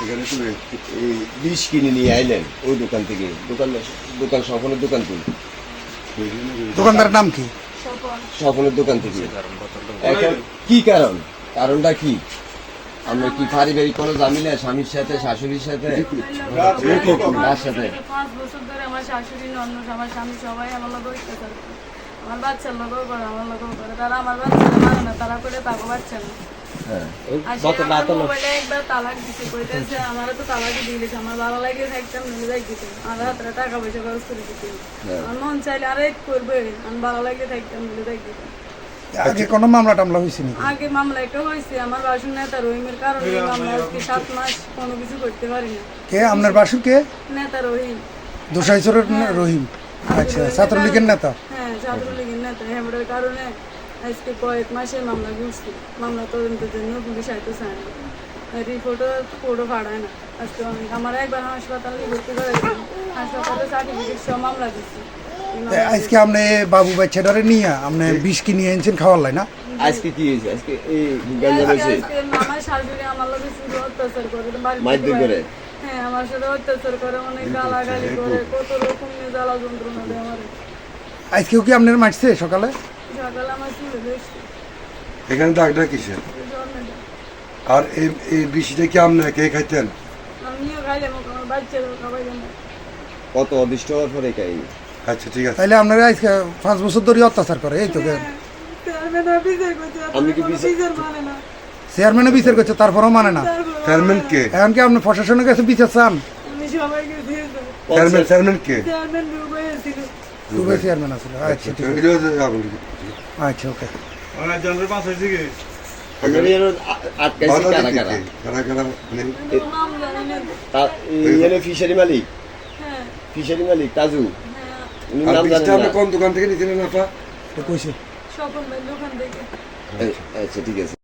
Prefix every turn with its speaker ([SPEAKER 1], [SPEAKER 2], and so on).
[SPEAKER 1] এই বিষ কিনে নিয়ে আইলেন ওই দোকান থেকে, দোকান স্বপনের দোকান থেকে,
[SPEAKER 2] দোকানদারের নাম কি?
[SPEAKER 1] স্বপনের দোকান থেকে। এখন কি কারণটা কি? আমরা কি পারিবারিক কোনো ঝামেলা স্বামীর সাথে, শাশুড়ির সাথে, কার সাথে?
[SPEAKER 3] 5 বছর ধরে আমার শাশুড়ি, ননদ, আমার স্বামী সবাই আমার লোক অত্যাচার করে। আমার বাচ্চার লোকও করে, আমার লোকও করে। তারা আমার বাচ্চাকে মানে না, তারা করে তাকে বাচ্চা না।
[SPEAKER 1] হ্যাঁ,
[SPEAKER 3] মোবাইলে একবার তালাক দিছে, কইতেছে আমারও তো তালাকই দিয়েছে, আমার ভালো লাগে থাকতাম মিলে যাই দিতে, আমার হাতে টাকা পয়সা খরচ করে দিতে, আমার মন চাইলে আরে করবে, আমি ভালো লাগে থাকতাম মিলে যাই দিতে।
[SPEAKER 2] আগে কোনো মামলা টামলা হয়েছে নাকি?
[SPEAKER 3] আগে মামলা একটা হয়েছে, আমার বাসুর নেতা রহিমের কারণে মামলা আজকে 7 মাস কোনো কিছু করতে পারি না।
[SPEAKER 2] কে আপনার বাসুর? কে?
[SPEAKER 3] নেতা রহিম,
[SPEAKER 2] দোসাইচরের রহিম। আচ্ছা, ছাত্রলীগের নেতা।
[SPEAKER 3] হ্যাঁ, ছাত্রলীগের নেতা। হ্যামড়ের কারণে আজকে কয়েক মাসের মামলা ঘুরছি, মামলা তদন্তের জন্য পুলিশ আইতে চায় না, রিপোর্টও পাঠায় না। আজকে অনেক আমার একবার হাসপাতালে ভর্তি করে হাসপাতালে সার্টিফিকেট সহ মামলা দিচ্ছি।
[SPEAKER 2] আজকে আপনি বাবু বাচ্চাটারে নিয়ে আপনি বিষ কিনে এনেছেন খাওয়ার লাই না?
[SPEAKER 1] আজকে কি হয়েছে? আজকে এই গাঞ্জা হয়েছে,
[SPEAKER 3] আমার শাশুড়ি আমার লোকে শুধু অত্যাচার করে,
[SPEAKER 1] মারধর করে।
[SPEAKER 3] হ্যাঁ, আমার সাথে অত্যাচার করে, অনেক গালাগালি করে, কত রকম জ্বালা যন্ত্রণা দেয় আমার।
[SPEAKER 2] আজকেও কি আপনার মারছে সকালে?
[SPEAKER 3] সকালে আমার চুলে দেখছি
[SPEAKER 4] এখানে ডাকটা কিসের? আর এই বিষটা কি আপনি কে খাইতেন?
[SPEAKER 3] আমিও খাইলাম, আমার বাচ্চারও খাওয়াইলাম।
[SPEAKER 1] কত অদৃষ্ট হওয়ার পরে খাই।
[SPEAKER 4] আচ্ছা ঠিক আছে।
[SPEAKER 2] তাইলে আপনারা আজকে 5 বছর ধরে অত্যাচার করে, এই তো?
[SPEAKER 1] আমি কি
[SPEAKER 2] চেয়ারম্যানে বিচার করছে তারপরেও মানে না?
[SPEAKER 4] চেয়ারম্যান কে?
[SPEAKER 2] এখন কি আপনি প্রশাসনের কাছে বিচার চান?
[SPEAKER 3] আমি সবাইকে দিয়েছি।
[SPEAKER 4] চেয়ারম্যান কে?
[SPEAKER 3] চেয়ারম্যান রুবাই ছিল।
[SPEAKER 2] দুবাই চেয়ারম্যান আছে? আচ্ছা ঠিক আছে, আচ্ছা ওকে।
[SPEAKER 1] আটকাইছে কারা কারা?
[SPEAKER 3] নাম জানি না।
[SPEAKER 1] ফিশারি মালিক,
[SPEAKER 3] হ্যাঁ,
[SPEAKER 1] ফিশারি মালিক তাজু,
[SPEAKER 3] হ্যাঁ,
[SPEAKER 1] উনি
[SPEAKER 4] আর
[SPEAKER 1] নাম
[SPEAKER 4] বিষটা
[SPEAKER 1] জানেন
[SPEAKER 4] আপনি
[SPEAKER 1] না।
[SPEAKER 4] কোন দোকান থেকে নিয়েছিলেন আপা?
[SPEAKER 2] তো কইছে
[SPEAKER 3] স্বপন ভাই দোকান থেকে।
[SPEAKER 1] আচ্ছা ঠিক আছে।